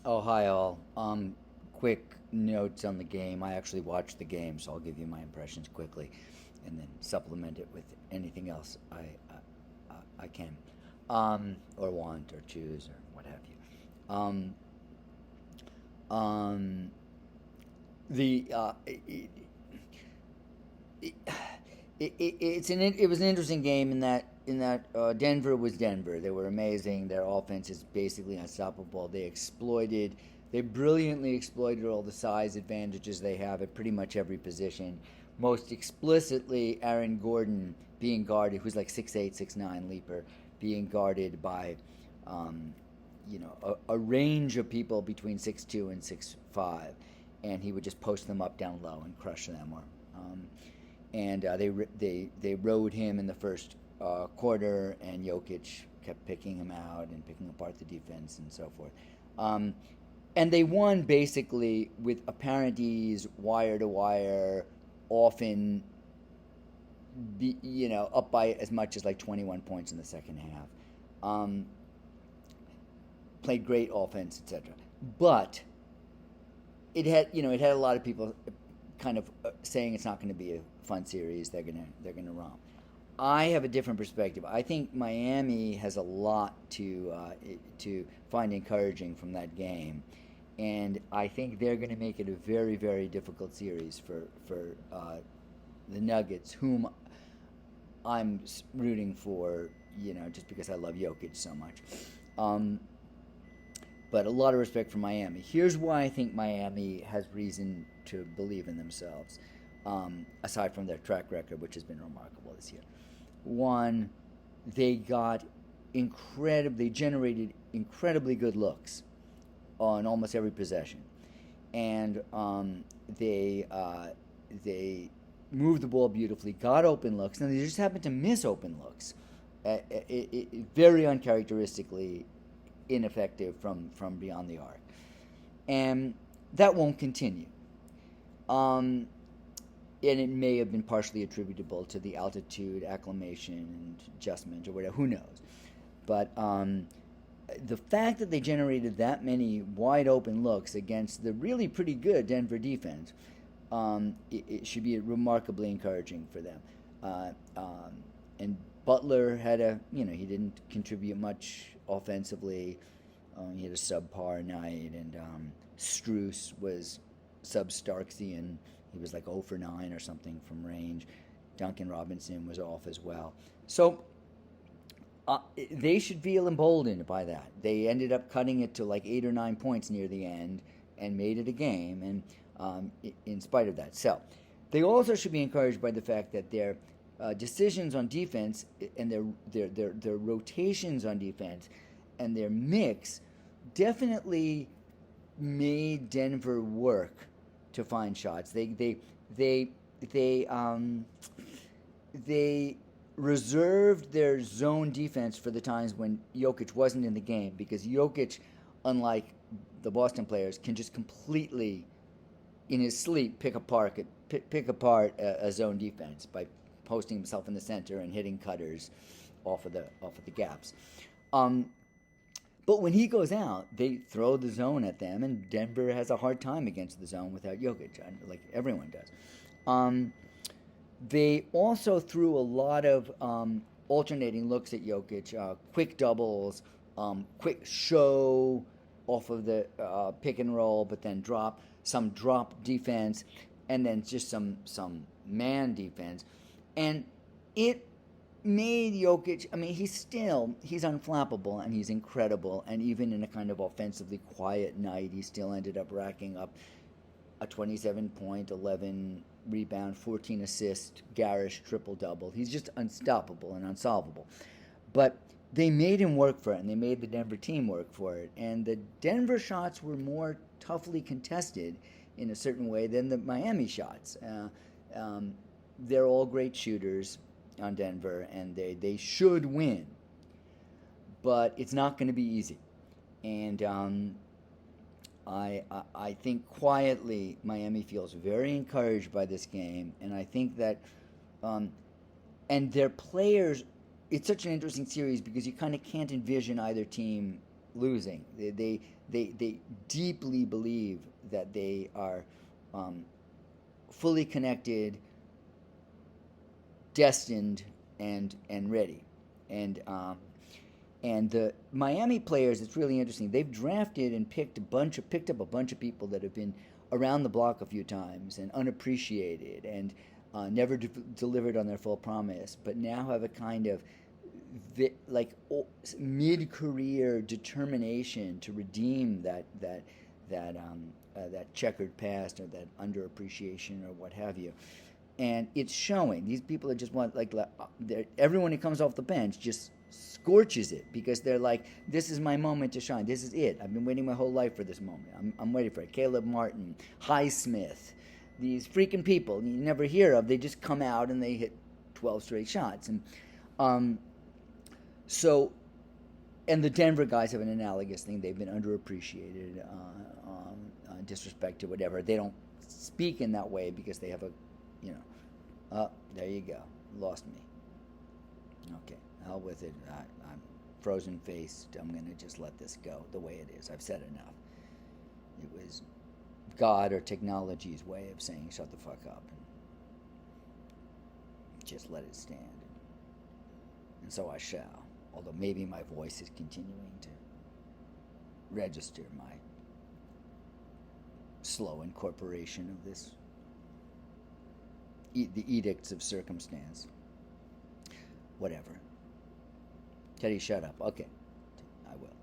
Oh, hi all. Quick notes on the game. I actually watched the game, so I'll give you my impressions quickly, and then supplement it with anything else I can, or want, or choose, or what have you. Um, the it, it was an interesting game in that Denver was Denver. They were amazing. Their offense is basically unstoppable. They brilliantly exploited all the size advantages they have at pretty much every position. Most explicitly, Aaron Gordon being guarded, who's like 6'8", 6'9", leaper, being guarded by, um, a range of people between 6'2" and 6'5", and he would just post them up down low and crush them. And they rode him in the first quarter, and Jokic kept picking him out and picking apart the defense and so forth. Um, and they won basically with apparent ease, wire to wire, often up by as much as like 21 points in the second half. Um, Played great offense, etc. But it had a lot of people kind of saying it's not going to be a fun series. They're gonna romp. I have a different perspective. I think Miami has a lot to find encouraging from that game, and I think they're going to make it a very, very difficult series for the Nuggets, whom I'm rooting for. Just because I love Jokic so much. Um, but a lot of respect for Miami. Here's why I think Miami has reason to believe in themselves, aside from their track record, which has been remarkable this year. One, they generated incredibly good looks on almost every possession, and they moved the ball beautifully, got open looks, and they just happened to miss open looks, very uncharacteristically ineffective from beyond the arc, and that won't continue. Um, and it may have been partially attributable to the altitude, acclimation, and adjustment, or whatever. Who knows? But the fact that they generated that many wide open looks against the really pretty good Denver defense, it should be remarkably encouraging for them. And Butler he didn't contribute much offensively. He had a subpar night, and Struess was sub-Starksian. He was like 0 for 9 or something from range. Duncan Robinson was off as well. So they should feel emboldened by that. They ended up cutting it to like 8 or 9 points near the end and made it a game, and in spite of that. So they also should be encouraged by the fact that their decisions on defense and their rotations on defense and their mix definitely made Denver work to find shots. They reserved their zone defense for the times when Jokic wasn't in the game, because Jokic, unlike the Boston players, can just completely, in his sleep, pick apart a zone defense by posting himself in the center and hitting cutters off of the gaps. But when he goes out, they throw the zone at them, and Denver has a hard time against the zone without Jokic, like everyone does. They also threw a lot of alternating looks at Jokic, quick doubles, quick show off of the pick and roll, but then some drop defense, and then just some man defense. And it made Jokic, he's unflappable, and he's incredible, and even in a kind of offensively quiet night, he still ended up racking up a 27-point, 11 rebound, 14 assist, garish triple-double. He's just unstoppable and unsolvable. But they made him work for it, and they made the Denver team work for it, and the Denver shots were more toughly contested in a certain way than the Miami shots. They're all great shooters on Denver, and they should win, but it's not going to be easy. And I think quietly Miami feels very encouraged by this game, and I think that and their players. It's such an interesting series because you kind of can't envision either team losing. They deeply believe that they are fully connected, destined, and ready. And the Miami players, it's really interesting. They've drafted and picked up a bunch of people that have been around the block a few times and unappreciated and never delivered on their full promise, but now have a kind of mid-career determination to redeem that checkered past or that underappreciation or what have you. And it's showing. These people are just everyone who comes off the bench just scorches it because they're like, this is my moment to shine. This is it. I've been waiting my whole life for this moment. I'm waiting for it. Caleb Martin, Highsmith, these freaking people you never hear of. They just come out and they hit 12 straight shots. And and the Denver guys have an analogous thing. They've been underappreciated, disrespected, whatever. They don't speak in that way because they have there you go. Lost me. Okay, hell with it. I'm frozen faced. I'm going to just let this go the way it is. I've said enough. It was God or technology's way of saying shut the fuck up and just let it stand. And so I shall. Although maybe my voice is continuing to register my slow incorporation of this, the edicts of circumstance. Whatever. Teddy, shut up. Okay, I will.